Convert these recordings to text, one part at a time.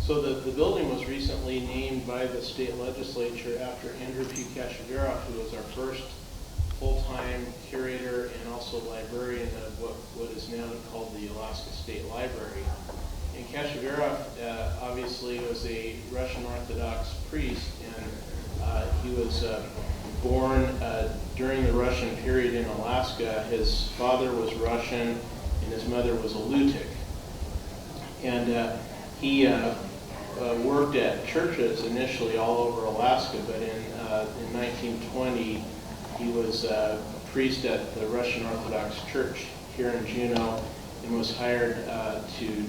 So the building was recently named by the state legislature after Andrew P. Kashaveroff, who was our first full-time curator and also librarian of what is now called the Alaska State Library. And Kashaveroff obviously was a Russian Orthodox priest, and he was born during the Russian period in Alaska. His father was Russian and his mother was a Lutic. And he worked at churches initially all over Alaska, but in 1920 he was a priest at the Russian Orthodox Church here in Juneau and was hired to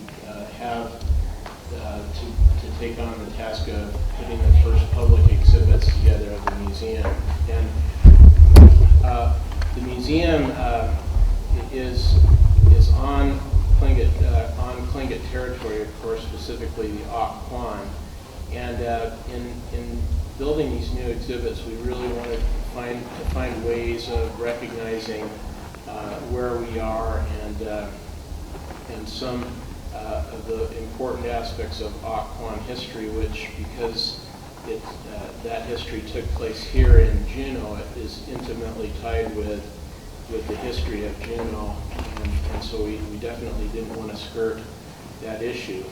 take on the task of putting the first public exhibits together of the museum. And the museum is on Tlingit territory, of course, specifically the Occoquan. And in building these new exhibits, we really wanted to find ways of recognizing where we are and some of the important aspects of Occoquan history, which, because that history took place here in Juneau, it is intimately tied with the history of Juneau, and so we definitely didn't want to skirt that issue.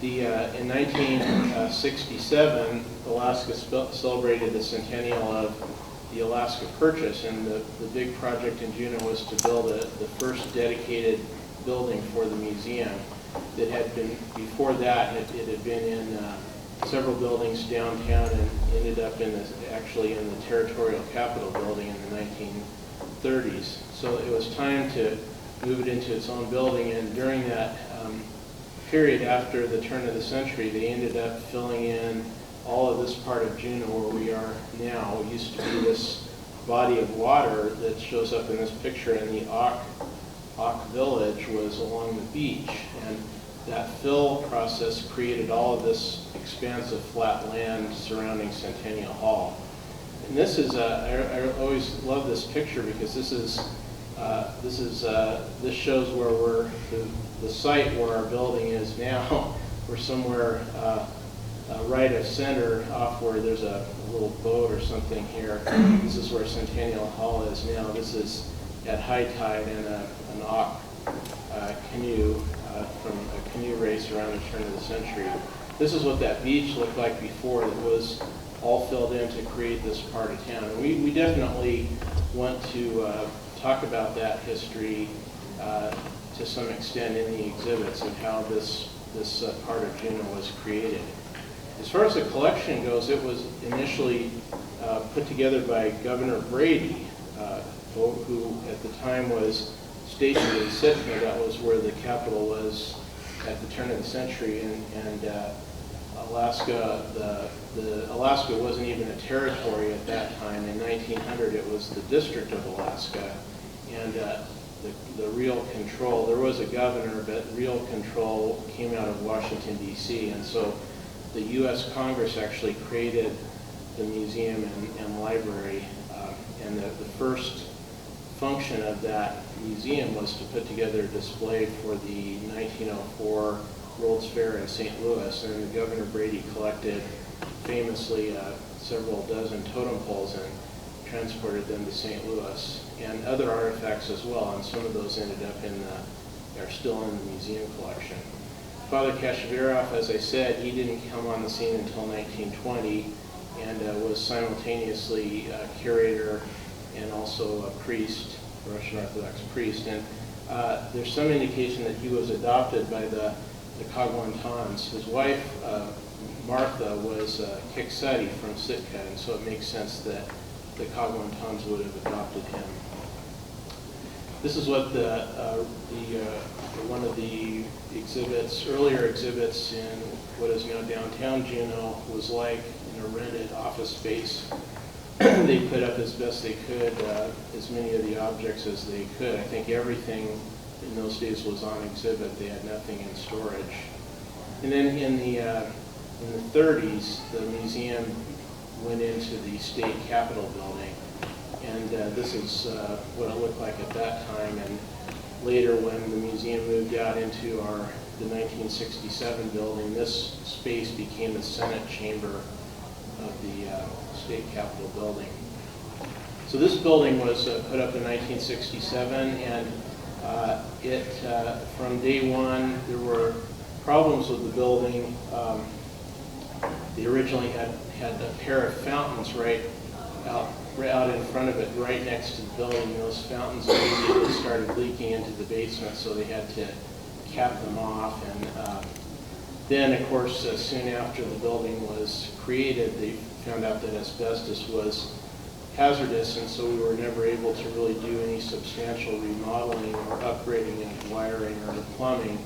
In 1967, Alaska celebrated the centennial of the Alaska Purchase, and the big project in Juneau was to build the first dedicated building for the museum. That had been, before that, it had been in several buildings downtown and ended up actually in the Territorial Capitol building in the 1930s. So it was time to move it into its own building, and during that period after the turn of the century, they ended up filling in all of this part of Juneau where we are now. It used to be this body of water that shows up in this picture, and the Auk Village was along the beach, and that fill process created all of this expansive flat land surrounding Centennial Hall. And this is I always love this picture because this shows where the site where our building is now. We're somewhere right of center, off where there's a little boat or something here. This is where Centennial Hall is now. This is at high tide in an Auk canoe from a canoe race around the turn of the century. This is what that beach looked like before. That was all filled in to create this part of town. And we definitely want to talk about that history to some extent in the exhibits and how this part of Juneau was created. As far as the collection goes, it was initially put together by Governor Brady, who at the time was stationed in Sitka. That was where the capital was at the turn of the century, and Alaska, Alaska wasn't even a territory at that time. In 1900, it was the District of Alaska, and the real control, there was a governor, but real control came out of Washington, D.C., and so the U.S. Congress actually created the museum and library, and the first function of that museum was to put together a display for the 1904 World's Fair in St. Louis, and Governor Brady collected famously several dozen totem poles and transported them to St. Louis, and other artifacts as well, and some of those ended up are still in the museum collection. Father Kashaveroff, as I said, he didn't come on the scene until 1920 and was simultaneously a curator and also a priest, a Russian Orthodox priest. And there's some indication that he was adopted by the Kagwantans. His wife, Martha, was Kikseti from Sitka, and so it makes sense that the Kagwantans would have adopted him. This is what one of the exhibits, earlier exhibits in what is now downtown Juneau, was like in a rented office space. They put up as best they could as many of the objects as they could. I think everything in those days was on exhibit. They had nothing in storage. And then in the 30s, the museum went into the state capitol building, and this is what it looked like at that time. And later, when the museum moved out into the 1967 building, this space became the Senate chamber of the state capitol building. So this building was put up in 1967, and from day one, there were problems with the building. They originally had a pair of fountains right out in front of it, right next to the building. And those fountains immediately started leaking into the basement, so they had to cap them off. And then, of course, soon after the building was created, they found out that asbestos was hazardous, and so we were never able to really do any substantial remodeling or upgrading of wiring or the plumbing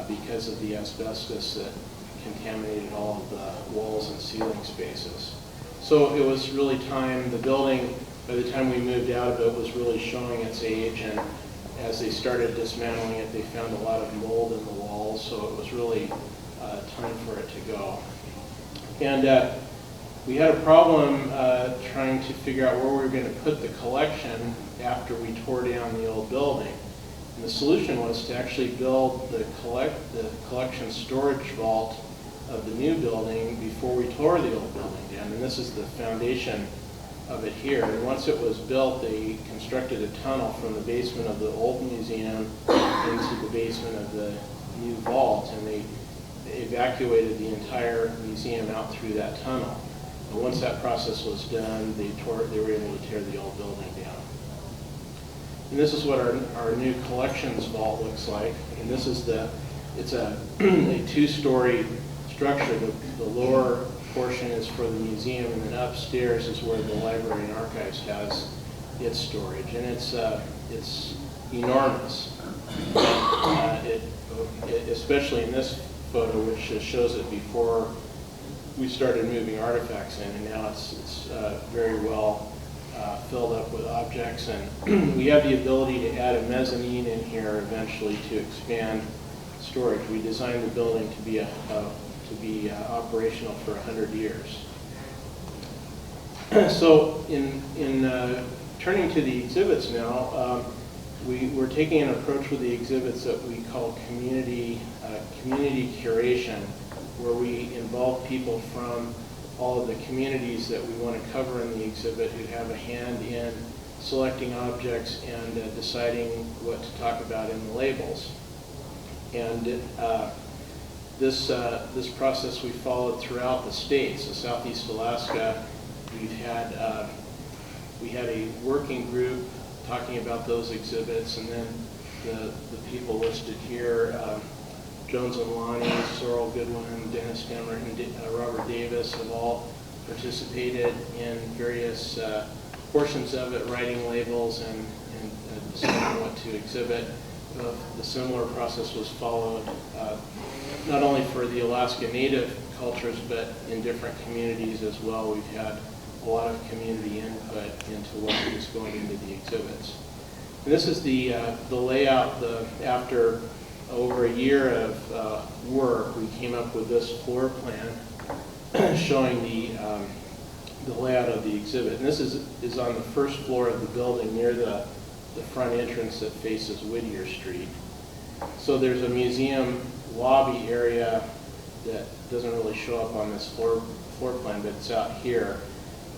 because of the asbestos that contaminated all of the walls and ceiling spaces. So it was really time, the building, by the time we moved out of it, was really showing its age, and as they started dismantling it, they found a lot of mold in the walls, so it was really time for it to go. And we had a problem trying to figure out where we were going to put the collection after we tore down the old building. And the solution was to actually build the collection storage vault of the new building before we tore the old building down. And this is the foundation of it here. And once it was built, they constructed a tunnel from the basement of the old museum into the basement of the new vault, and they evacuated the entire museum out through that tunnel. And once that process was done, they were able to tear the old building down. And this is what our new collections vault looks like. And this is it's a two-story structure. The lower portion is for the museum, and then upstairs is where the library and archives has its storage. And it's enormous. Especially in this photo, which shows it before we started moving artifacts in, and now it's very well filled up with objects. And we have the ability to add a mezzanine in here eventually to expand storage. We designed the building to be operational for 100 years. So in turning to the exhibits now, we're taking an approach with the exhibits that we call community curation, where we involve people from all of the communities that we want to cover in the exhibit who have a hand in selecting objects and deciding what to talk about in the labels. And this process we followed throughout the state. So Southeast Alaska, we had a working group talking about those exhibits, and then the people listed here, Jones and Lonnie, Sorrel Goodwin, Dennis Demert, and Robert Davis have all participated in various portions of it, writing labels and deciding what to exhibit. The similar process was followed not only for the Alaska Native cultures, but in different communities as well. We've had a lot of community input into what is going into the exhibits. And this is the layout. After over a year of work, we came up with this floor plan showing the layout of the exhibit. And this is on the first floor of the building near the front entrance that faces Whittier Street. So there's a museum lobby area that doesn't really show up on this floor plan, but it's out here.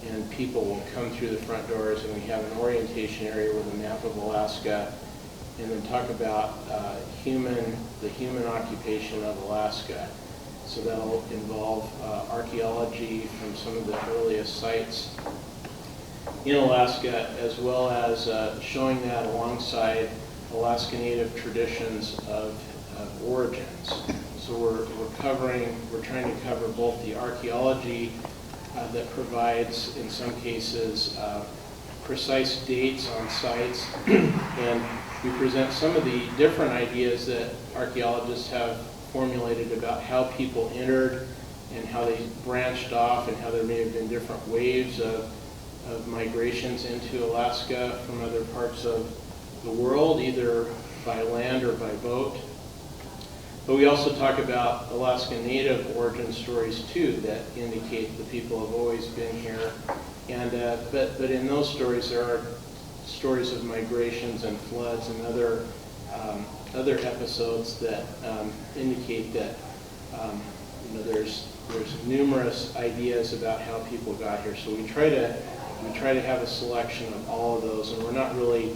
And people will come through the front doors, and we have an orientation area with a map of Alaska, and then talk about the human occupation of Alaska. So that'll involve archaeology from some of the earliest sites in Alaska, as well as showing that alongside Alaska Native traditions of origins. So we're trying to cover both the archaeology that provides, in some cases, precise dates on sites, and we present some of the different ideas that archaeologists have formulated about how people entered and how they branched off, and how there may have been different waves of migrations into Alaska from other parts of the world, either by land or by boat. But we also talk about Alaska Native origin stories too that indicate the people have always been here. And but in those stories there are stories of migrations and floods and other other episodes that indicate that there's numerous ideas about how people got here. So we try to have a selection of all of those, and we're not really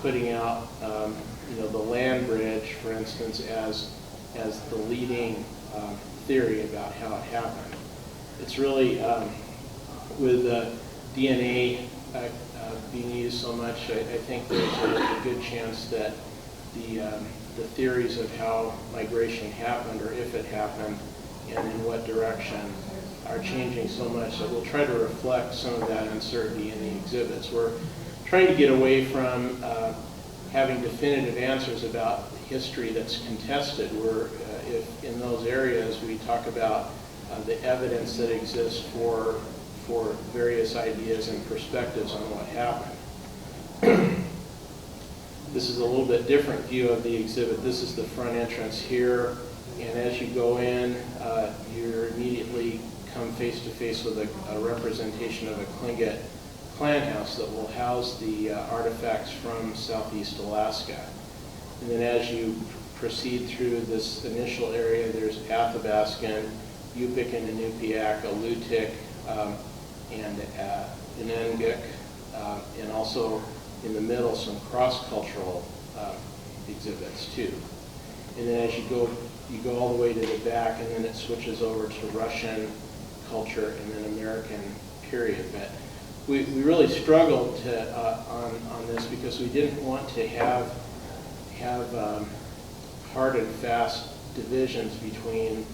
putting out the land bridge, for instance, as the leading theory about how it happened. It's really with DNA being used so much, I think there's a good chance that the theories of how migration happened, or if it happened, and in what direction, are changing so much that we'll try to reflect some of that uncertainty in the exhibits. We're trying to get away from having definitive answers about history that's contested. If in those areas we talk about the evidence that exists for various ideas and perspectives on what happened. This is a little bit different view of the exhibit. This is the front entrance here, and as you go in, you immediately come face to face with a representation of a Tlingit clan house that will house the artifacts from Southeast Alaska. And then as you proceed through this initial area, there's Athabaskan, Yupik and Inupiaq, Alutiiq, and Inanguk, and also in the middle some cross-cultural exhibits too. And then as you go all the way to the back, and then it switches over to Russian culture and then American period. But we really struggled on this because we didn't want to have hard and fast divisions between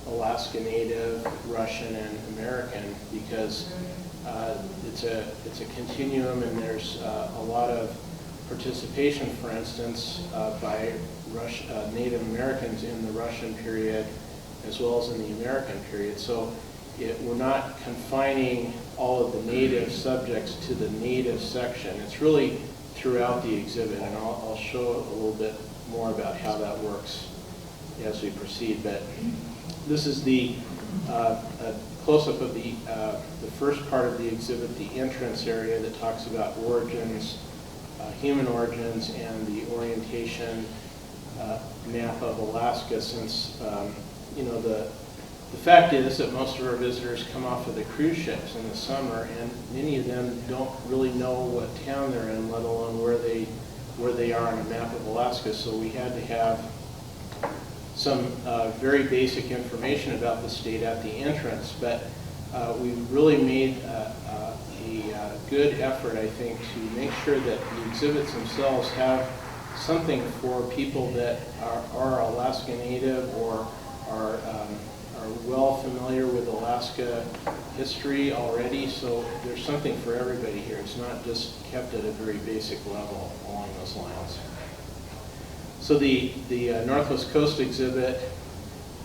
Alaska Native, Russian, and American, because it's a continuum, and there's a lot of participation, for instance, by Native Americans in the Russian period as well as in the American period. So we're not confining all of the Native subjects to the Native section. It's really throughout the exhibit, and I'll show a little bit more about how that works as we proceed. But this is the close-up of the first part of the exhibit, the entrance area that talks about origins, human origins, and the orientation map of Alaska. Since the fact is that most of our visitors come off of the cruise ships in the summer, and many of them don't really know what town they're in, let alone where they are on a map of Alaska. So we had to have some very basic information about the state at the entrance, but we really made a good effort, I think, to make sure that the exhibits themselves have something for people that are Alaska Native or are well familiar with Alaska history already. So there's something for everybody here. It's not just kept at a very basic level along those lines. So the Northwest Coast exhibit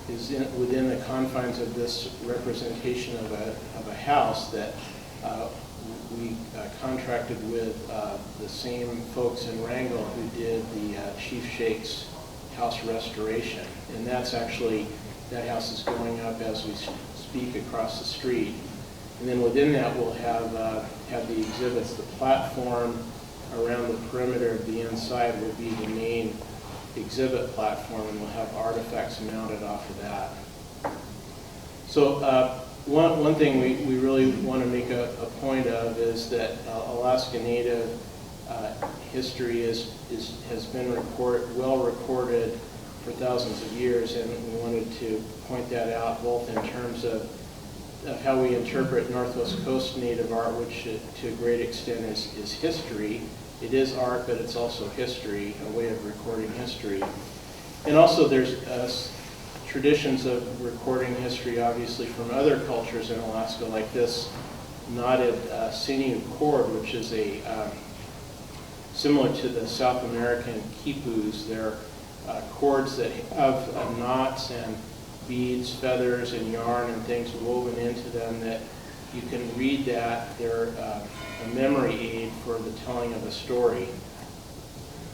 is within the confines of this representation of a house that we contracted with the same folks in Wrangell who did the Chief Sheikh's house restoration. And that's actually, that house is going up as we speak across the street. And then within that we'll have the exhibits. The platform around the perimeter of the inside will be the main exhibit platform, and we'll have artifacts mounted off of that. So one thing we really want to make a point of is that Alaska Native history has been well recorded for thousands of years, and we wanted to point that out both in terms of how we interpret Northwest Coast Native art, which to a great extent is history. It is art, but it's also history, a way of recording history. And also there's traditions of recording history, obviously, from other cultures in Alaska, like this knotted sinew cord, which is similar to the South American quipus. They're cords that have knots and beads, feathers, and yarn and things woven into them that you can read that. They're a memory aid for the telling of a story.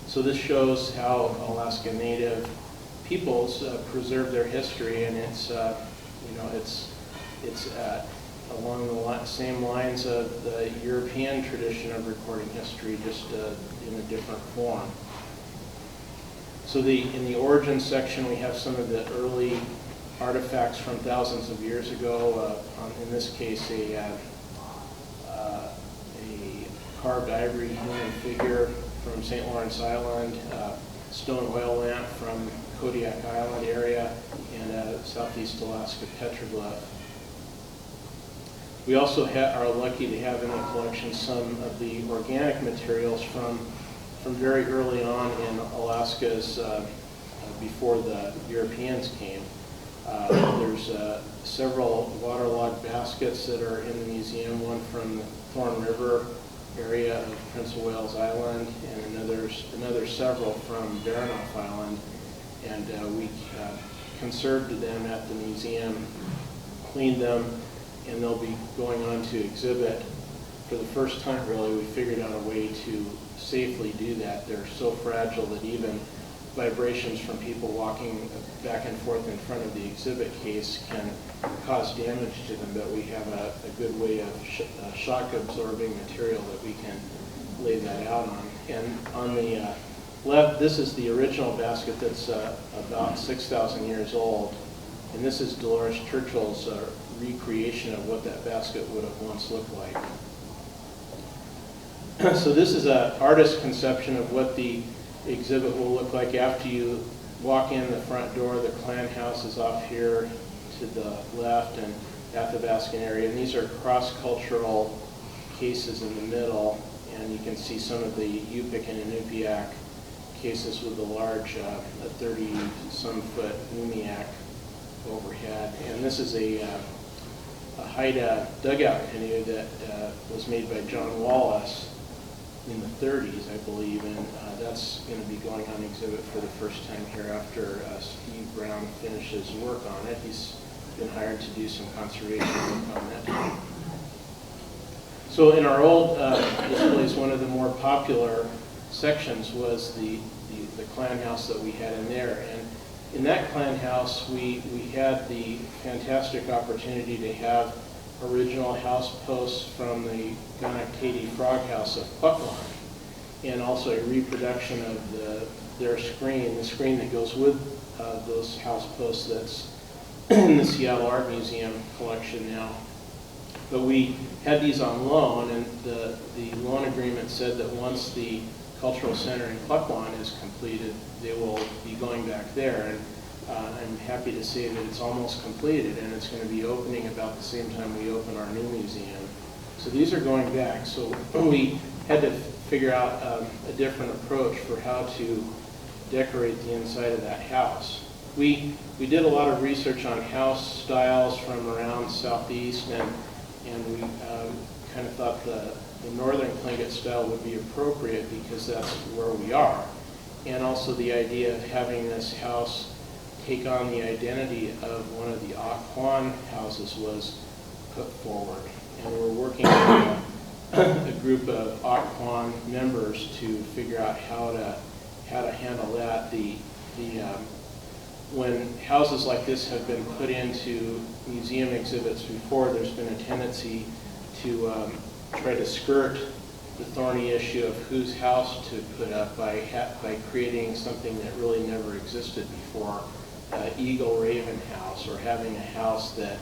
So this shows how Alaska Native peoples preserve their history, and it's along the same lines of the European tradition of recording history, just in a different form. So in the origin section, we have some of the early artifacts from thousands of years ago. In this case, a carved ivory human figure from St. Lawrence Island, stone oil lamp from Kodiak Island area, and a Southeast Alaska petroglyph. We also are lucky to have in the collection some of the organic materials from very early on in Alaska's, before the Europeans came. There's several waterlogged baskets that are in the museum, one from the Thorn River area of Prince of Wales Island, and another several from Baranof Island. And we conserved them at the museum, cleaned them, and they'll be going on to exhibit. For the first time, really, we figured out a way to safely do that. They're so fragile that even vibrations from people walking back and forth in front of the exhibit case can cause damage to them, but we have a good way of shock absorbing material that we can lay that out on. And on the left, this is the original basket that's about 6,000 years old, and this is Dolores Churchill's recreation of what that basket would have once looked like. So this is an artist's conception of what the exhibit will look like after you walk in the front door. The clan house is off here to the left and Athabascan area, and these are cross-cultural cases in the middle, and you can see some of the Yupik and Inupiaq cases with the large 30-some foot Umiak overhead. And this is a Haida dugout canoe that was made by John Wallace in the 30s, I believe, and that's going to be going on exhibit for the first time here after Steve Brown finishes work on it. He's been hired to do some conservation work on it. So in our old displays, one of the more popular sections was the clan house that we had in there. And in that clan house, we had the fantastic opportunity to have original house posts from the Ganaktaty Frog House of Pukwon, and also a reproduction of their screen, the screen that goes with those house posts that's in the Seattle Art Museum collection now. But we had these on loan, and the loan agreement said that once the Cultural Center in Pukwon is completed, they will be going back there. And I'm happy to say that it's almost completed, and it's going to be opening about the same time we open our new museum. So these are going back. So we had to figure out a different approach for how to decorate the inside of that house. We did a lot of research on house styles from around Southeast, and we kind of thought the northern Tlingit style would be appropriate because that's where we are. And also the idea of having this house take on the identity of one of the Akwon houses was put forward. And we're working with a group of Akwon members to figure out how to handle that. When houses like this have been put into museum exhibits before, there's been a tendency to try to skirt the thorny issue of whose house to put up by creating something that really never existed before. Eagle Raven house, or having a house that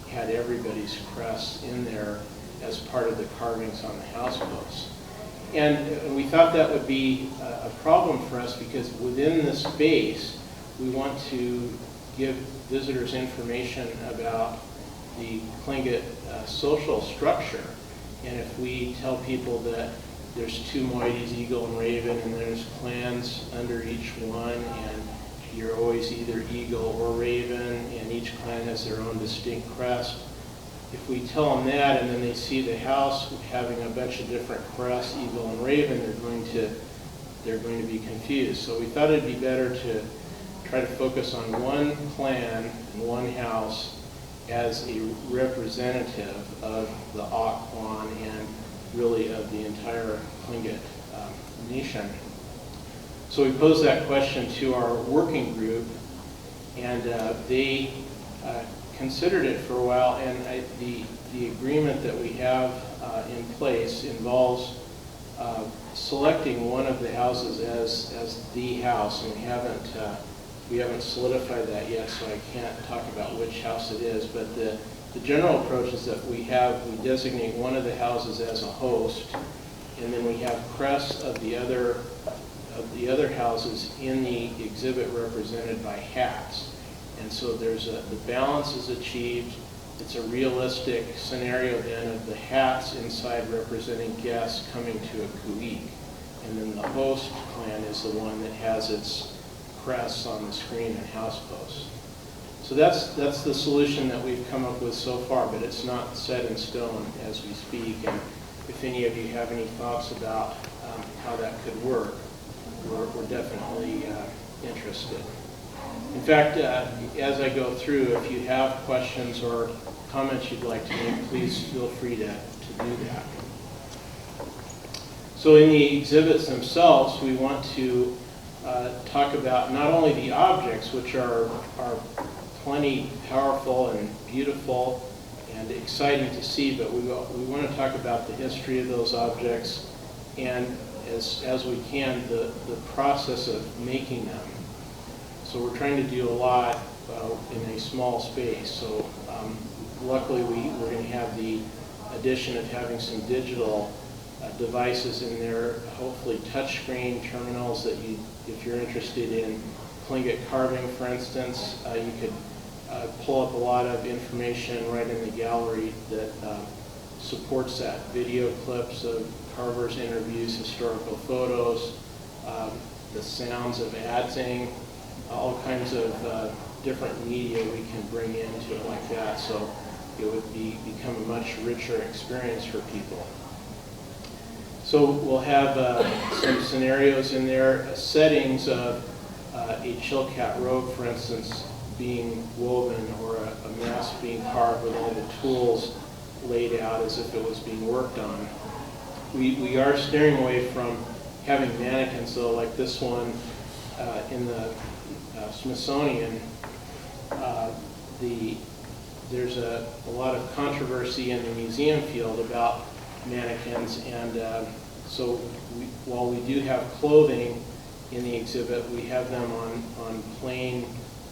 had everybody's crest in there as part of the carvings on the house posts. And we thought that would be a problem for us because within this space we want to give visitors information about the Tlingit social structure. And if we tell people that there's two moieties, Eagle and Raven, and there's clans under each one, and you're always either Eagle or Raven, and each clan has their own distinct crest. If we tell them that, and then they see the house having a bunch of different crests, Eagle and Raven, they're going to be confused. So we thought it'd be better to try to focus on one clan and one house as a representative of the Akwon and really of the entire Tlingit nation. So we posed that question to our working group, and they considered it for a while, and the agreement that we have in place involves selecting one of the houses as the house, and we haven't solidified that yet, so I can't talk about which house it is. But the general approach is that we designate one of the houses as a host, and then we have crests of the other houses in the exhibit represented by hats. And so the balance is achieved. It's a realistic scenario then of the hats inside representing guests coming to a kuik. And then the host clan is the one that has its crests on the screen and house posts. So that's the solution that we've come up with so far, but it's not set in stone as we speak. And if any of you have any thoughts about how that could work, we're definitely interested. In fact, as I go through, if you have questions or comments you'd like to make, please feel free to do that. So in the exhibits themselves, we want to talk about not only the objects, which are plenty powerful and beautiful and exciting to see, but we want to talk about the history of those objects and, as we can, the process of making them. So we're trying to do a lot in a small space. So luckily we're going to have the addition of having some digital devices in there, hopefully touchscreen terminals that if you're interested in Tlingit carving, for instance, you could pull up a lot of information right in the gallery that supports that. Video clips of carvers' interviews, historical photos, the sounds of adzing, all kinds of different media we can bring into it like that, so it would become a much richer experience for people. So we'll have some scenarios in there, settings of a chilkat robe, for instance, being woven, or a mask being carved with all the tools laid out as if it was being worked on. We are steering away from having mannequins, though, like this one in the Smithsonian. There's a lot of controversy in the museum field about mannequins, and so while we do have clothing in the exhibit, we have them on plain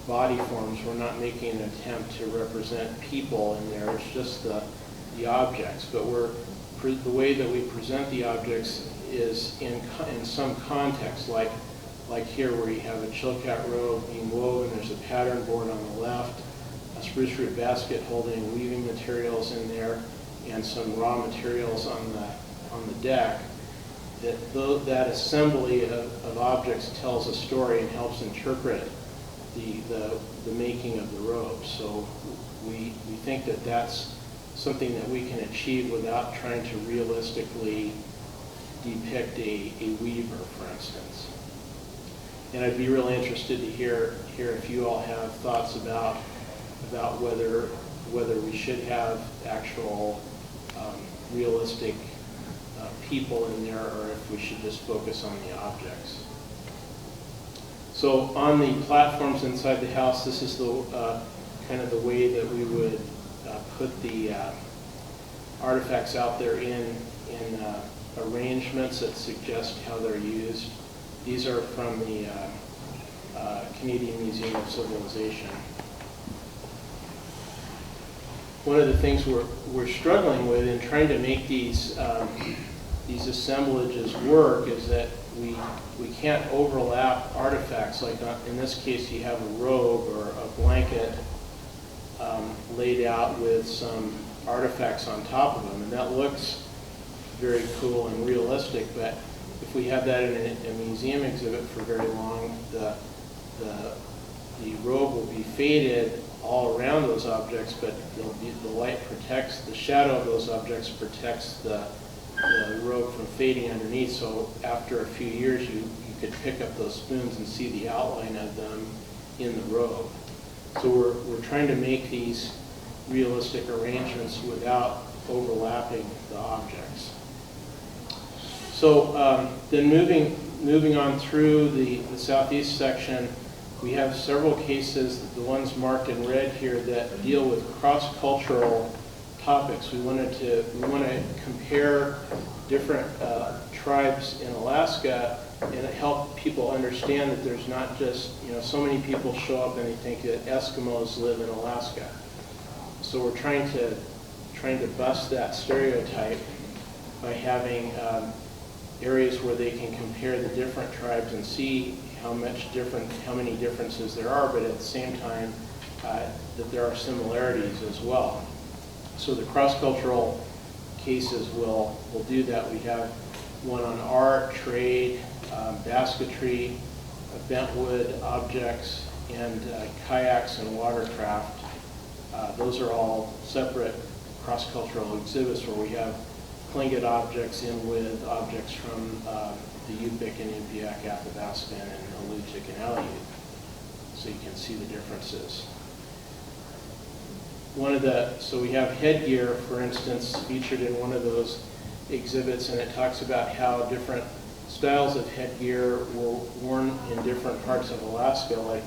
body forms. We're not making an attempt to represent people in there. It's just the objects, but the way that we present the objects is in some context, like here where you have a chilkat robe being woven. There's a pattern board on the left, a spruce root basket holding weaving materials in there, and some raw materials on the deck. That assembly of objects tells a story and helps interpret the making of the robe. So we think that that's something that we can achieve without trying to realistically depict a weaver, for instance. And I'd be really interested to hear if you all have thoughts about whether we should have actual realistic people in there, or if we should just focus on the objects. So on the platforms inside the house, this is the kind of the way that we would put the artifacts out there in arrangements that suggest how they're used. These are from the Canadian Museum of Civilization. One of the things we're struggling with in trying to make these assemblages work is that we can't overlap artifacts. Like in this case, you have a robe or a blanket laid out with some artifacts on top of them, and that looks very cool and realistic. But if we have that in a museum exhibit for very long, the robe will be faded all around those objects, but the light protects, the shadow of those objects protects the robe from fading underneath. So after a few years, you could pick up those spoons and see the outline of them in the robe. So we're trying to make these realistic arrangements without overlapping the objects. So then moving on through the southeast section, we have several cases, the ones marked in red here, that deal with cross-cultural topics. We want to compare different tribes in Alaska, and it helped people understand that there's not just, so many people show up and they think that Eskimos live in Alaska. So we're trying to bust that stereotype by having areas where they can compare the different tribes and see how many differences there are, but at the same time that there are similarities as well. So the cross-cultural cases will do that. We have one on art, trade, basketry, bentwood objects, and kayaks and watercraft. Those are all separate cross-cultural exhibits where we have Tlingit objects in with objects from the Yupik and Impiak, Athabaskan, and Alutiiq and Aleut. So you can see the differences. So we have headgear, for instance, featured in one of those exhibits, and it talks about how different styles of headgear were worn in different parts of Alaska, like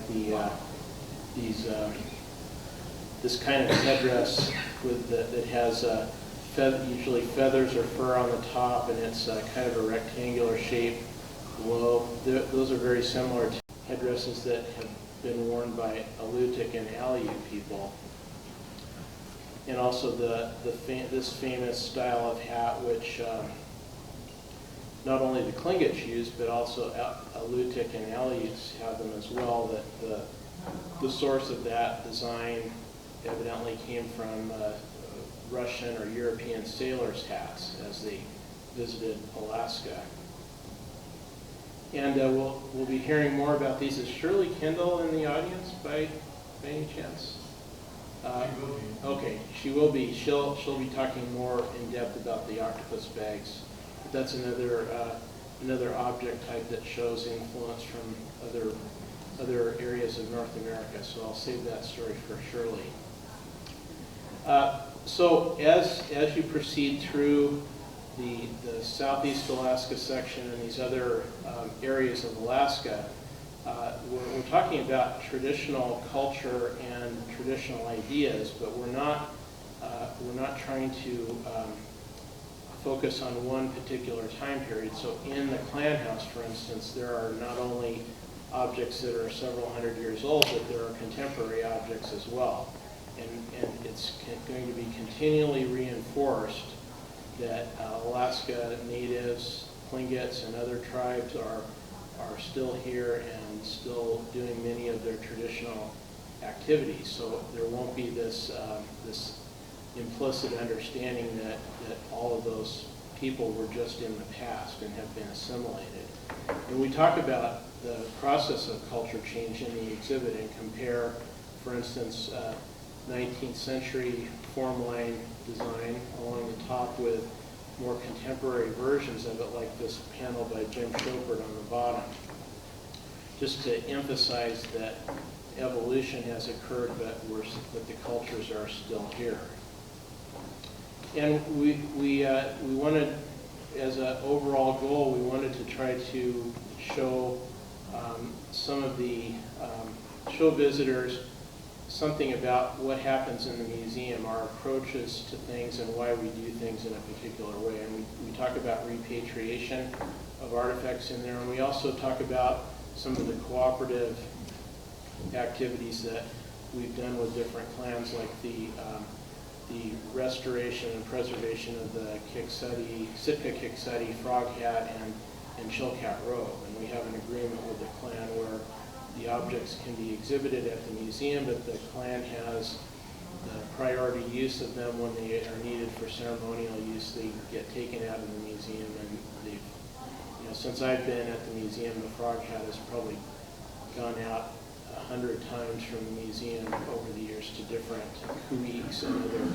this kind of headdress that has usually feathers or fur on the top, and it's kind of a rectangular shape below. Those are very similar to headdresses that have been worn by Alutiiq and Aleut people. And also this famous style of hat, which not only the Tlingits use, but also Alutiiq and Aleuts have them as well. That the source of that design evidently came from Russian or European sailors' hats as they visited Alaska. And we'll be hearing more about these. Is Shirley Kendall in the audience by any chance? Okay, she will be. She'll be talking more in depth about the octopus bags. But that's another object type that shows influence from other areas of North America. So I'll save that story for Shirley. So as you proceed through the Southeast Alaska section and these other areas of Alaska, we're talking about traditional culture and traditional ideas, but we're not trying to focus on one particular time period. So in the clan house, for instance, there are not only objects that are several hundred years old, but there are contemporary objects as well. And it's going to be continually reinforced that Alaska natives, Tlingits, and other tribes are still here and still doing many of their traditional activities. So there won't be this implicit understanding that all of those people were just in the past and have been assimilated. And we talk about the process of culture change in the exhibit and compare, for instance, 19th century form line design along the top with more contemporary versions of it, like this panel by Jim Chopard on the bottom, just to emphasize that evolution has occurred, but the cultures are still here. And we wanted, as an overall goal, we wanted to try to show show visitors something about what happens in the museum, our approaches to things and why we do things in a particular way. And we talk about repatriation of artifacts in there, and we also talk about some of the cooperative activities that we've done with different clans, like the restoration and preservation of the Sitka Kiksati frog hat and Chilkat robe. And we have an agreement with the clan where the objects can be exhibited at the museum, but the clan has the priority use of them when they are needed for ceremonial use. They get taken out of the museum, and since I've been at the museum, the frog hat has probably gone out 100 times from the museum over the years to different kuiks and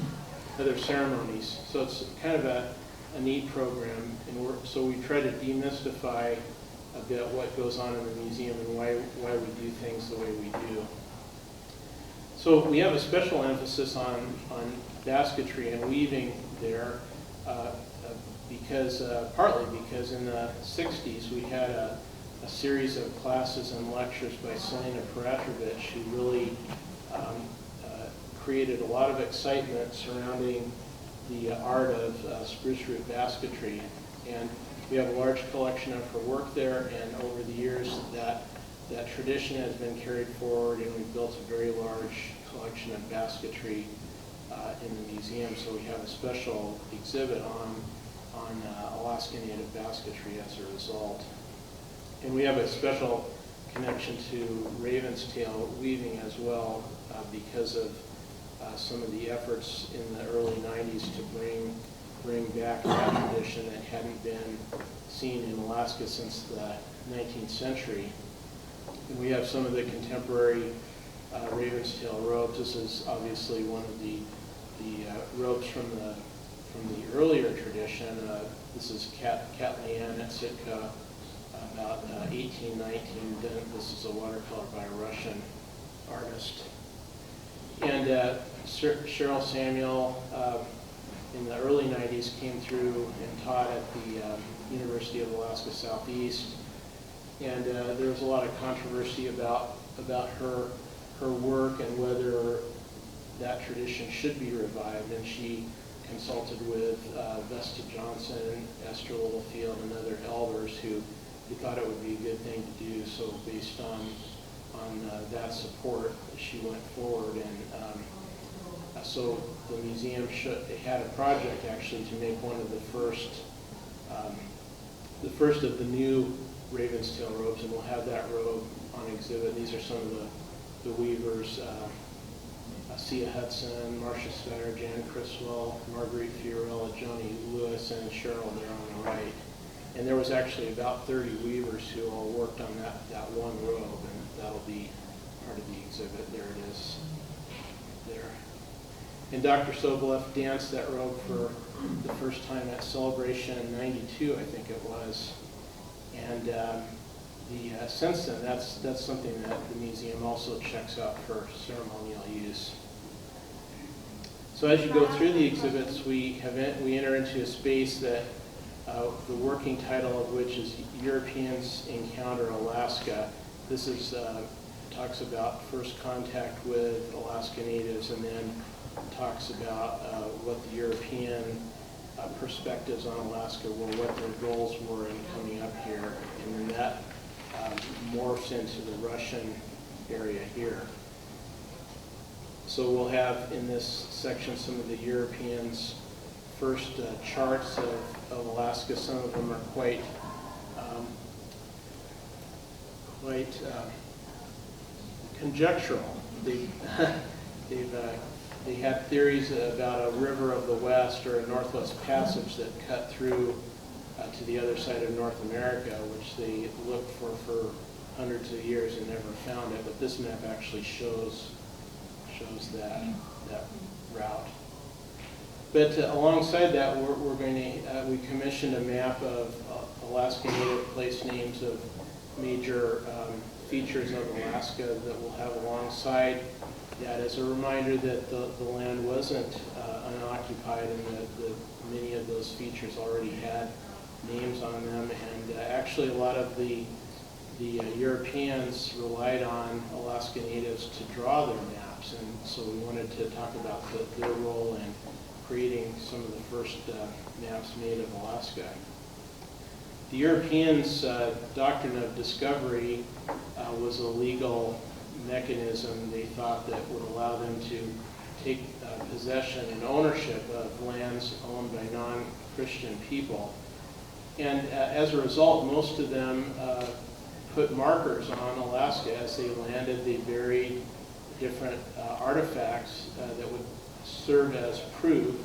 other ceremonies. So it's kind of a neat program, and so we try to demystify a bit what goes on in the museum and why we do things the way we do. So we have a special emphasis on basketry and weaving there, partly because in the 60s we had a series of classes and lectures by Selena Peratrovich, who really created a lot of excitement surrounding the art of spruce root basketry. And We have a large collection of her work there, and over the years that tradition has been carried forward, and we've built a very large collection of basketry in the museum. So we have a special exhibit on Alaska Native basketry as a result. And we have a special connection to Raven's tail weaving as well because of some of the efforts in the early 90s to bring back that tradition that hadn't been seen in Alaska since the 19th century. And we have some of the contemporary Raven's tail robes. This is obviously one of the robes from the earlier tradition. This is Cat Lian at Sitka, about 1819. This is a watercolor by a Russian artist. And Cheryl Samuel in the early 90s came through and taught at the University of Alaska Southeast. And there was a lot of controversy about her work and whether that tradition should be revived. And she consulted with Vesta Johnson, Esther Littlefield, and other elders who thought it would be a good thing to do. So based on that support, she went forward. And so the museum had a project actually to make one of the first of the new Raven's tail robes, and we'll have that robe on exhibit. These are some of the weavers: Sia Hudson, Marcia Scudder, Jan Criswell, Marguerite Fiorella, Joni Lewis, and Cheryl there on the right. And there was actually about 30 weavers who all worked on that one robe, and that'll be part of the exhibit. There it is there. And Dr. Sobolev danced that robe for the first time at Celebration in '92, I think it was. And since then, that's something that the museum also checks out for ceremonial use. So as you go through the exhibits, we enter into a space that the working title of which is Europeans Encounter Alaska. This is talks about first contact with Alaska Natives, and then talks about what the European perspectives on Alaska were, what their goals were in coming up here, and then that morphs into the Russian area here. So we'll have in this section some of the Europeans' first charts of Alaska. Some of them are quite conjectural. They had theories about a river of the West or a Northwest Passage that cut through to the other side of North America, which they looked for hundreds of years and never found it. But this map actually shows that route. But alongside that, we commissioned a map of Alaska Native place names of major features of Alaska that we'll have alongside that as a reminder that the land wasn't unoccupied, and that many of those features already had names on them. And actually a lot of the Europeans relied on Alaska Natives to draw their maps, and so we wanted to talk about their role in creating some of the first maps made of Alaska. The Europeans' doctrine of discovery was a legal mechanism they thought that would allow them to take possession and ownership of lands owned by non-Christian people. And as a result, most of them put markers on Alaska as they landed. They buried different artifacts that would serve as proof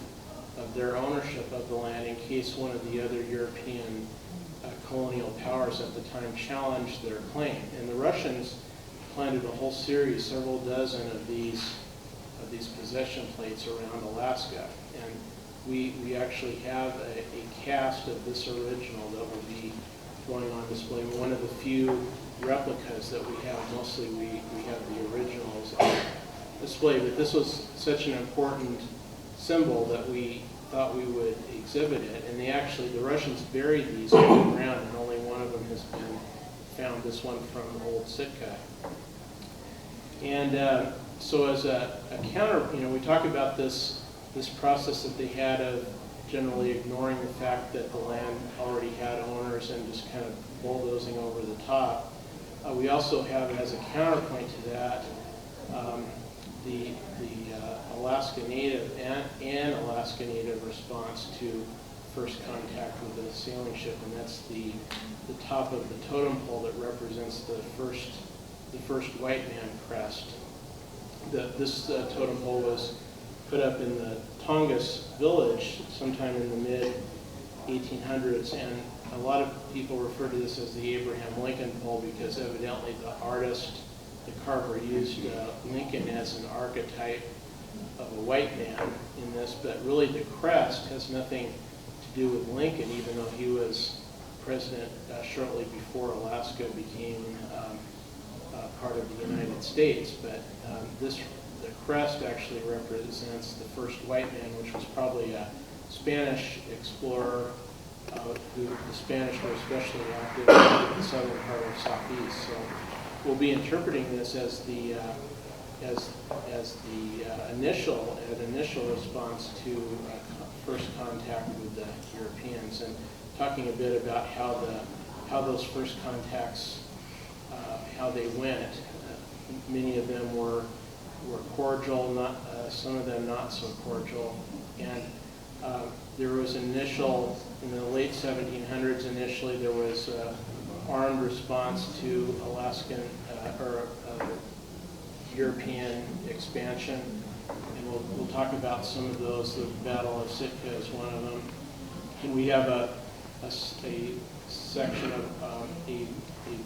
of their ownership of the land in case one of the other European colonial powers at the time challenged their claim. And the Russians planted a whole series, several dozen of these possession plates around Alaska. And we actually have a cast of this original that will be going on display. One of the few replicas that we have. Mostly we have the originals on display, but this was such an important symbol that we thought we would exhibit it. And the Russians buried these on the ground, and only one of them has been found, this one from Old Sitka. And so as a counter, we talk about this process that they had of generally ignoring the fact that the land already had owners and just kind of bulldozing over the top. We also have, as a counterpoint to that, the Alaska Native and Alaska Native response to first contact with a sailing ship, and that's the top of the totem pole that represents the first white man crest. This totem pole was put up in the Tongass village sometime in the mid-1800s, and a lot of people refer to this as the Abraham Lincoln pole because evidently the artist, the carver, used Lincoln as an archetype of a white man in this, but really the crest has nothing to do with Lincoln, even though he was president shortly before Alaska became part of the United States. But the crest actually represents the first white man, which was probably a Spanish explorer who the Spanish were especially active in the southern part of Southeast. So we'll be interpreting this as the initial response to first contact with the Europeans, and talking a bit about how those first contacts, how they went. Many of them were cordial, some of them not so cordial, and there was in the late 1700s. Initially, there was armed response to Alaskan or European expansion, and we'll talk about some of those. The Battle of Sitka is one of them. And we have a section of a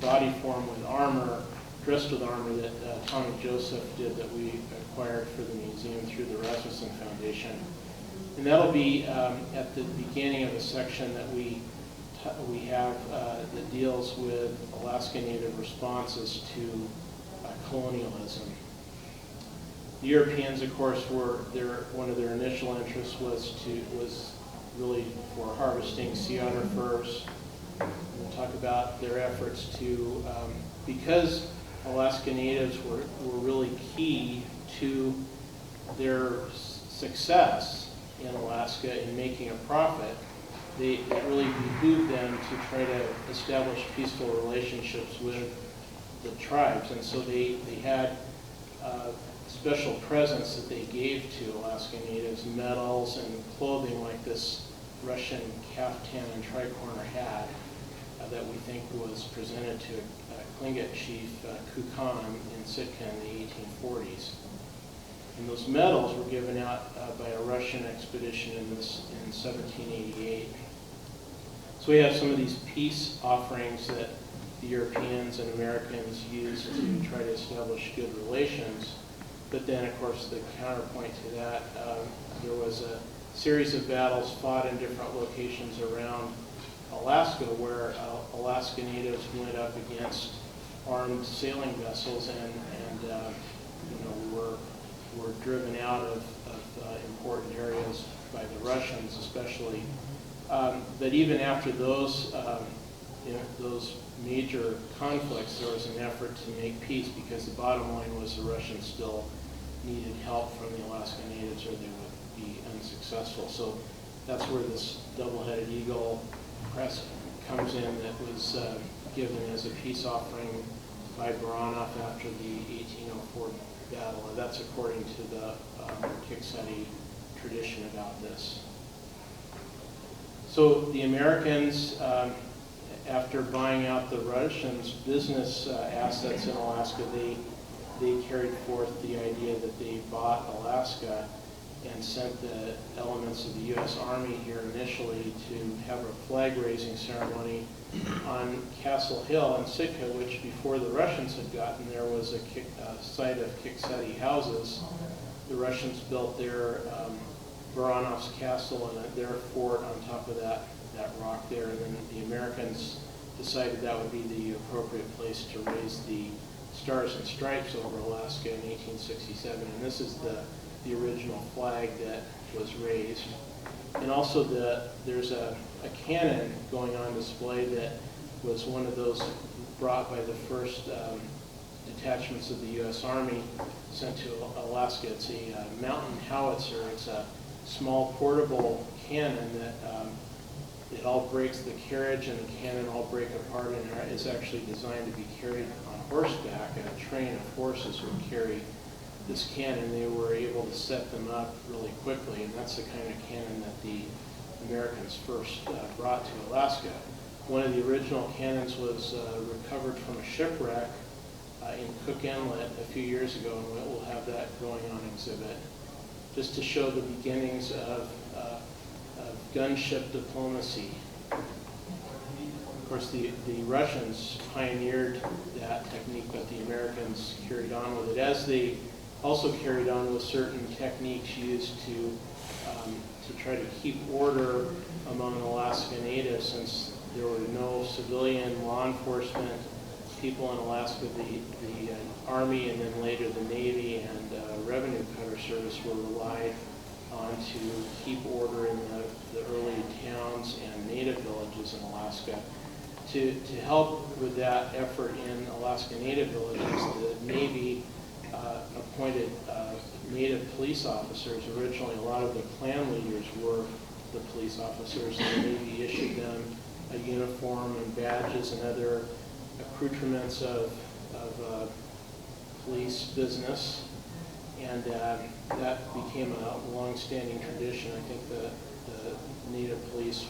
body form with armor, dressed with armor, that Tommy Joseph did, that we acquired for the museum through the Rasmussen Foundation. And that'll be at the beginning of a section that we have that deals with Alaska Native responses to colonialism. The Europeans, of course, one of their initial interests was really for harvesting sea otter furs. We'll talk about their efforts to, because Alaska Natives were really key to their success in Alaska in making a profit. It really behooved them to try to establish peaceful relationships with the tribes, and so they had special presents that they gave to Alaska Natives, medals and clothing like this Russian caftan and tricorner hat that we think was presented to Tlingit chief Kukan in Sitka in the 1840s. And those medals were given out by a Russian expedition in 1788. So we have some of these peace offerings that the Europeans and Americans used to try to establish good relations. But then, of course, the counterpoint to that, there was a series of battles fought in different locations around Alaska where Alaska Natives went up against armed sailing vessels and were driven out of important areas by the Russians, especially. But even after those major conflicts, there was an effort to make peace because the bottom line was the Russians still needed help from the Alaska Natives or they would be unsuccessful. So that's where this double-headed eagle crest comes in that was given as a peace offering by Baranov after the 1804 battle. And that's according to the Kikseti tradition about this. So the Americans, after buying out the Russians' business assets in Alaska, they carried forth the idea that they bought Alaska and sent the elements of the U.S. Army here initially to have a flag-raising ceremony on Castle Hill in Sitka, which before the Russians had gotten there was a site of Kikseti houses. The Russians built their Baranov's castle and their fort on top of that rock there, and then the Americans decided that would be the appropriate place to raise the Stars and Stripes over Alaska in 1867, and this is the original flag that was raised. And also there's a cannon going on display that was one of those brought by the first detachments of the U.S. Army sent to Alaska. It's a mountain howitzer. It's a small portable cannon that it all breaks the carriage and the cannon all break apart, and is actually designed to be carried on horseback, and a train of horses would carry this cannon. They were able to set them up really quickly, and that's the kind of cannon that the Americans first brought to Alaska. One of the original cannons was recovered from a shipwreck in Cook Inlet a few years ago, and we'll have that going on exhibit, just to show the beginnings of gunship diplomacy. Of course, the Russians pioneered that technique, but the Americans carried on with it, as they also carried on with certain techniques used to try to keep order among Alaska Natives, since there were no civilian law enforcement people in Alaska. The Army and then later the Navy and Revenue Cutter Service were relied on to keep order in the early towns and native villages in Alaska. To help with that effort in Alaska Native villages, the Navy appointed Native police officers. Originally, a lot of the clan leaders were the police officers, and the Navy issued them a uniform and badges and other accoutrements of police business. And that became a long-standing tradition. I think the Native police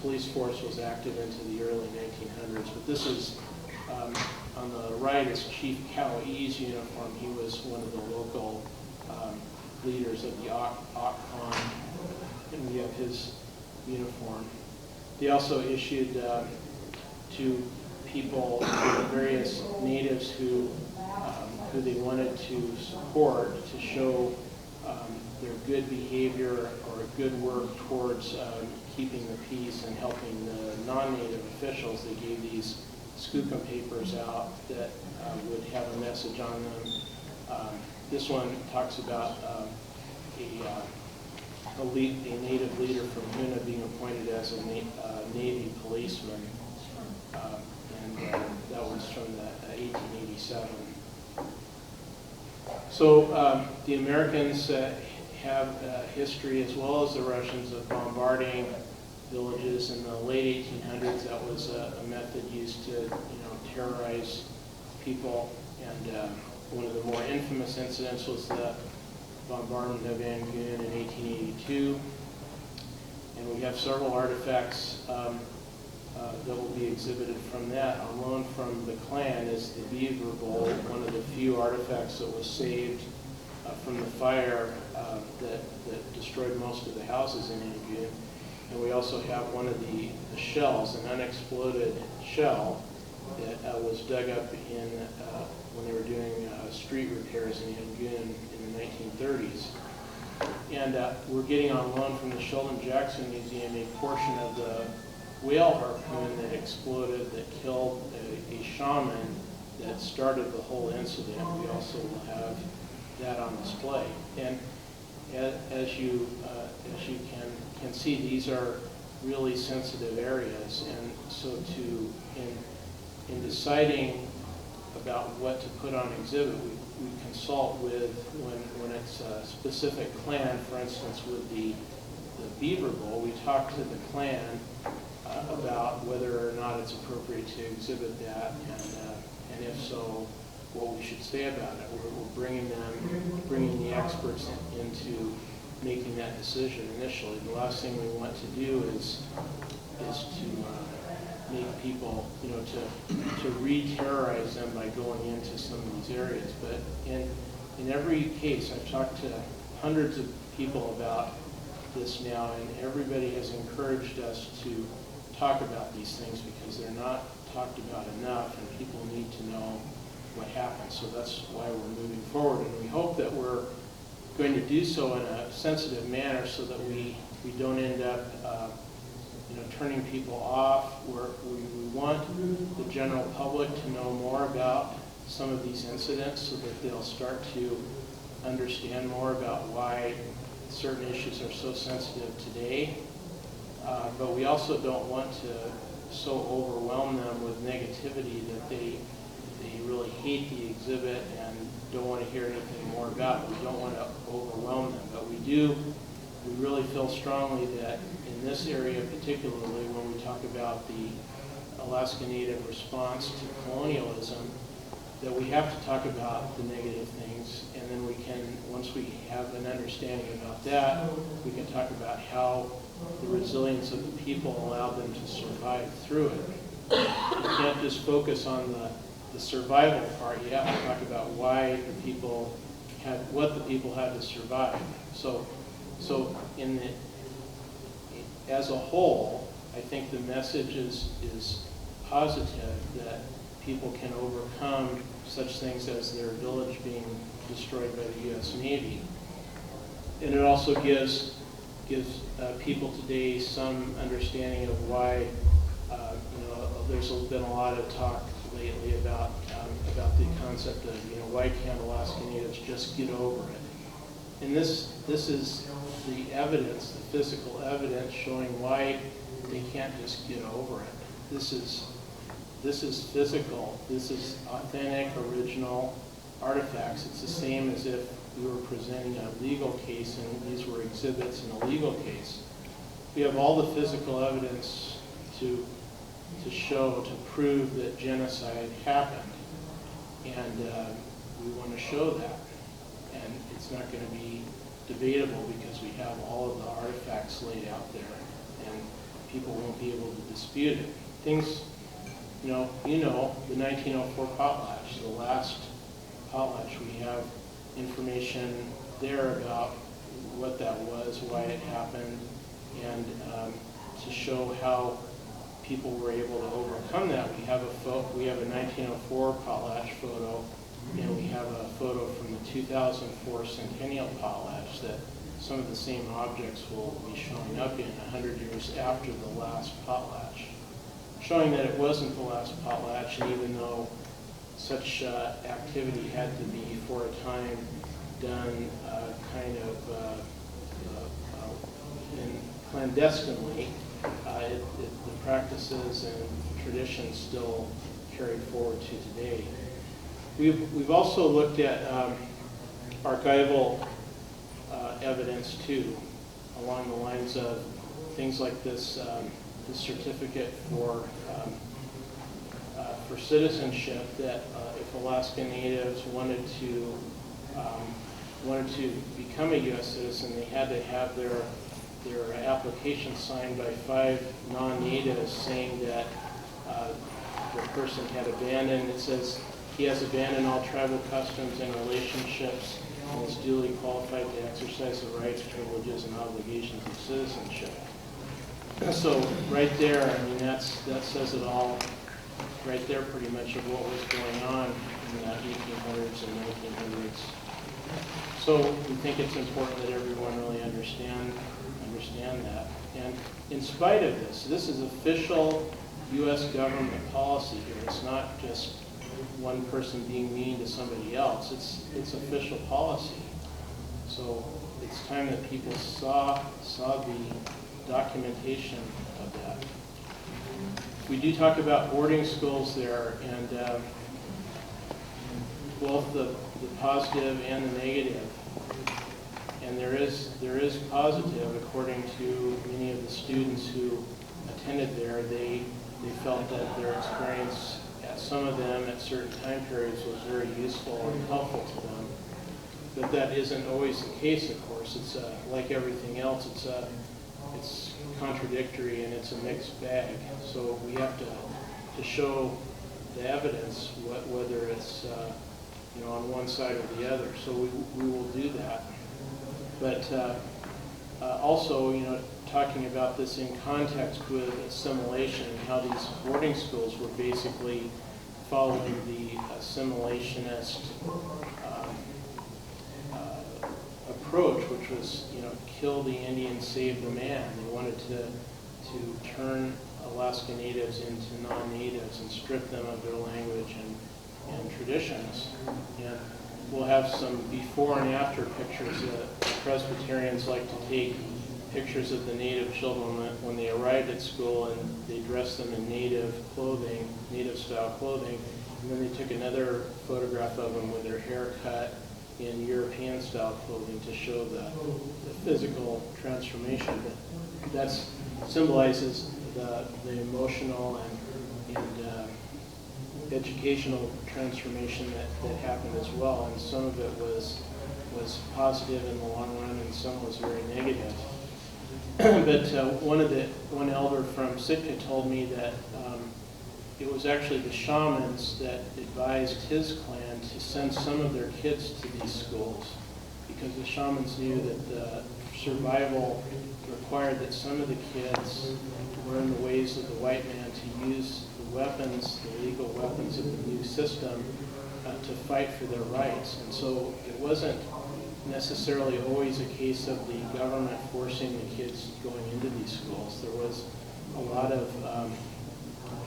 police force was active into the early 1900s. But this is, on the right is Chief Cowie's uniform. He was one of the local leaders of the Okkon, and we have his uniform. They also issued to people, various natives who they wanted to support, to show their good behavior or good work towards keeping the peace and helping the non-native officials. They gave these skookum papers out that would have a message on them. This one talks about a native leader from Huna being appointed as a Navy policeman, and that was from 1887. So the Americans have a history, as well as the Russians, of bombarding villages. In the late 1800s. That was a method used to, terrorize people. And one of the more infamous incidents was the bombardment of Yangon in 1882. And we have several artifacts that will be exhibited from that. On loan from the Klan is the Beaver Bowl, one of the few artifacts that was saved from the fire that destroyed most of the houses in Yangon. And we also have one of the shells, an unexploded shell that was dug up in when they were doing street repairs in Yangon in the 1930s. And we're getting on loan from the Sheldon Jackson Museum a portion of the whale harpoon that exploded, that killed a shaman that started the whole incident. We also will have that on display. And as you can see, these are really sensitive areas, and so in deciding about what to put on exhibit, we consult with, when it's a specific clan, for instance with the Beaver Bowl, we talk to the clan about whether or not it's appropriate to exhibit that, and if so, what we should say about it. We're bringing the experts into making that decision initially. The last thing we want to do is to make people, to re-terrorize them by going into some of these areas. But in every case, I've talked to hundreds of people about this now, and everybody has encouraged us to talk about these things because they're not talked about enough, and people need to know what happened. So that's why we're moving forward, and we hope that we're going to do so in a sensitive manner so that we don't end up turning people off. We want the general public to know more about some of these incidents so that they'll start to understand more about why certain issues are so sensitive today. But we also don't want to so overwhelm them with negativity that they they really hate the exhibit and don't want to hear anything more about it. We don't want to overwhelm them, but we really feel strongly that in this area particularly, when we talk about the Alaska Native response to colonialism, that we have to talk about the negative things, and then we can, once we have an understanding about that, we can talk about how the resilience of the people allowed them to survive through it. You can't just focus on the survival part. You have to talk about why the people had, what the people had to survive. So as a whole, I think the message is positive, that people can overcome such things as their village being destroyed by the U.S. Navy. And it also gives people today some understanding of why, there's been a lot of talk lately about the concept of, why can't Alaska Natives just get over it? And this is the evidence, the physical evidence showing why they can't just get over it. This is physical. This is authentic, original artifacts. It's the same as if we were presenting a legal case and these were exhibits in a legal case. We have all the physical evidence to show, to prove that genocide happened. And we want to show that. And it's not going to be debatable because we have all of the artifacts laid out there and people won't be able to dispute it. Things, the 1904 potlatch, the last potlatch, we have information there about what that was, why it happened, and to show how people were able to overcome that. We have a 1904 potlatch photo, and we have a photo from the 2004 centennial potlatch that some of the same objects will be showing up in 100 years after the last potlatch, showing that it wasn't the last potlatch, and even though such activity had to be for a time done clandestinely, the practices and traditions still carried forward to today. We've also looked at archival evidence too, along the lines of things like this certificate for citizenship, that if Alaska Natives wanted to become a U.S. citizen, they had to have their application signed by 5 non-natives saying that the person had abandoned, it says, he has abandoned all tribal customs and relationships and is duly qualified to exercise the rights, privileges, and obligations of citizenship. So right there, that says it all right there pretty much of what was going on in the 1800s and 1900s. So we think it's important that everyone really understand that. And in spite of this is official U.S. government policy here. It's not just one person being mean to somebody else. It's official policy. So it's time that people saw the documentation of that. We do talk about boarding schools there, and both the positive and the negative. And there is positive, according to many of the students who attended there. They felt that their experience, some of them at certain time periods, was very useful and helpful to them. But that isn't always the case, of course. It's like everything else. It's contradictory and it's a mixed bag. So we have to show the evidence, whether it's on one side or the other. So we will do that. But also, talking about this in context with assimilation and how these boarding schools were basically following the assimilationist approach, which was, kill the Indian, save the man. They wanted to turn Alaska Natives into non-natives and strip them of their language and traditions. And we'll have some before and after pictures. Presbyterians like to take pictures of the Native children when they arrived at school, and they dressed them in Native clothing, Native style clothing, And then they took another photograph of them with their hair cut in European-style clothing to show the physical transformation. But that symbolizes the emotional and educational transformation that happened as well. And some of it was positive in the long run, and some was very negative. But one elder from Sitka told me that it was actually the shamans that advised his clan to send some of their kids to these schools, because the shamans knew that the survival required that some of the kids learn the ways of the white man to use the weapons, the legal weapons of the new system, to fight for their rights. And so it wasn't necessarily always a case of the government forcing the kids going into these schools. There was a lot of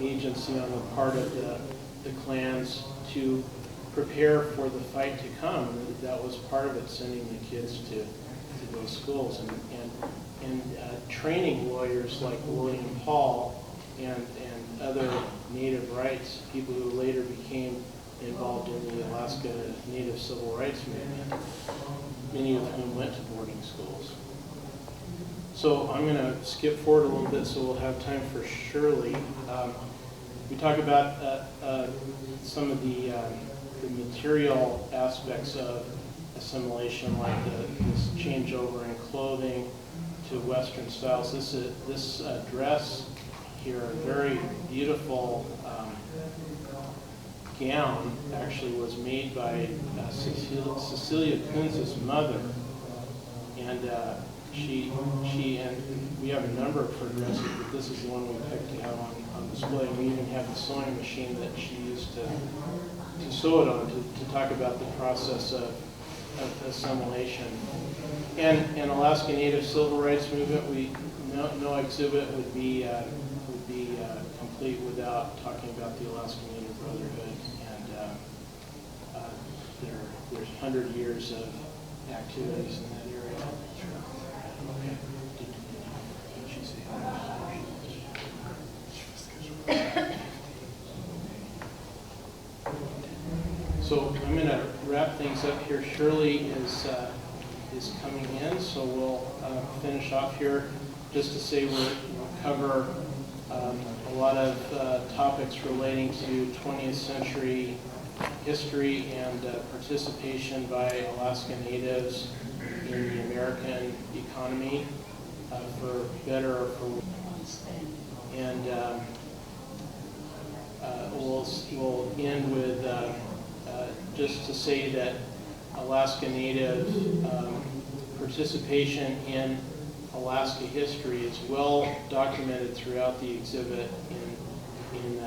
agency on the part of the clans to prepare for the fight to come, and that was part of it, sending the kids to those schools and training lawyers like William Hall and other native rights, people who later became involved in the Alaska Native Civil Rights Movement, many of whom went to boarding schools. So I'm going to skip forward a little bit so we'll have time for Shirley. We talk about some of the material aspects of assimilation, like this changeover in clothing to Western styles. This dress here, a very beautiful gown, actually was made by Cecilia Kunz's mother, and she and we have a number of her dresses, but this is the one we picked to have on display. We even have the sewing machine that she used to sew it on, to talk about the process of assimilation. And Alaska Native Civil Rights Movement, no exhibit would be complete without talking about the Alaska Native Brotherhood, and there's 100 years of activities in that area. So I'm going to wrap things up here. Shirley is coming in, so we'll finish off here. Just to say we'll cover a lot of topics relating to 20th century history and participation by Alaska Natives in the American economy, for better or for worse. And we'll end with just to say that Alaska Native participation in Alaska history is well documented throughout the exhibit in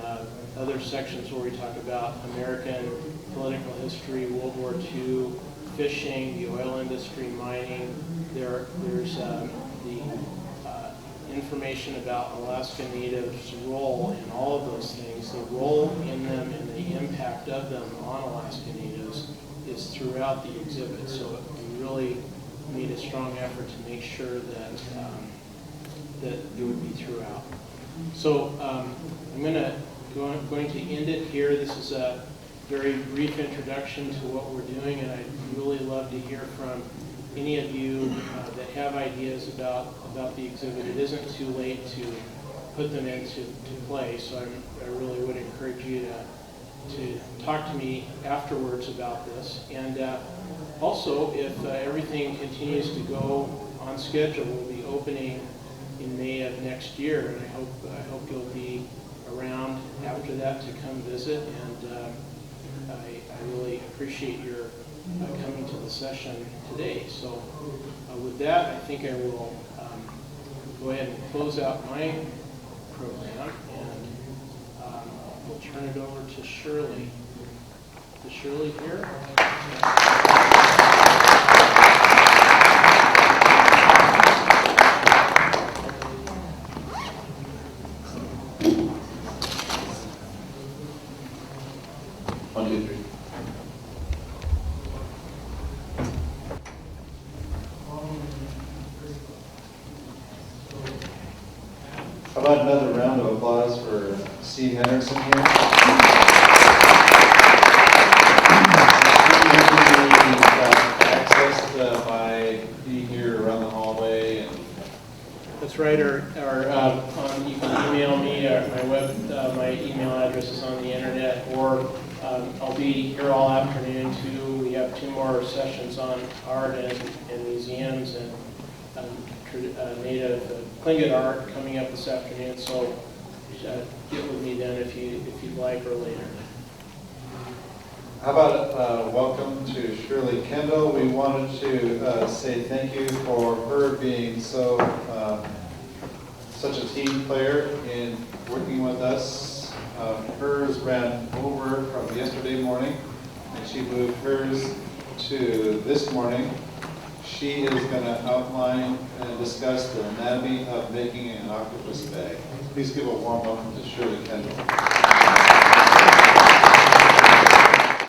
other sections where we talk about American political history, World War II, fishing, the oil industry, mining. There's the information about Alaska Natives' role in all of those things, the role in them and the impact of them on Alaska Natives is throughout the exhibit. So we really made a strong effort to make sure that it would be throughout. So I'm going to end it here. This is a very brief introduction to what we're doing, and I'd really love to hear from any of you that have ideas about the exhibit. It isn't too late to put them into play, so I really would encourage you to talk to me afterwards about this. And also, if everything continues to go on schedule, we'll be opening in May of next year, and I hope you'll be around after that to come visit. And I really appreciate your coming to the session today. So with that, I think I will go ahead and close out my program, and we'll turn it over to Shirley. Is Shirley here? One, two, three. How about another round of applause for Steve Henrikson here? That's right, or you can email me, or my email address is on the internet, or I'll be here all afternoon too. We have 2 more sessions on art and museums and native Tlingit art coming up this afternoon, so get with me then if you'd like, or later. How about welcome to Shirley Kendall. We wanted to say thank you for her being such a team player in working with us. Hers ran over from yesterday morning, and she moved hers to this morning. She is going to outline and discuss the anatomy of making an octopus bag. Please give a warm welcome to Shirley Kendall.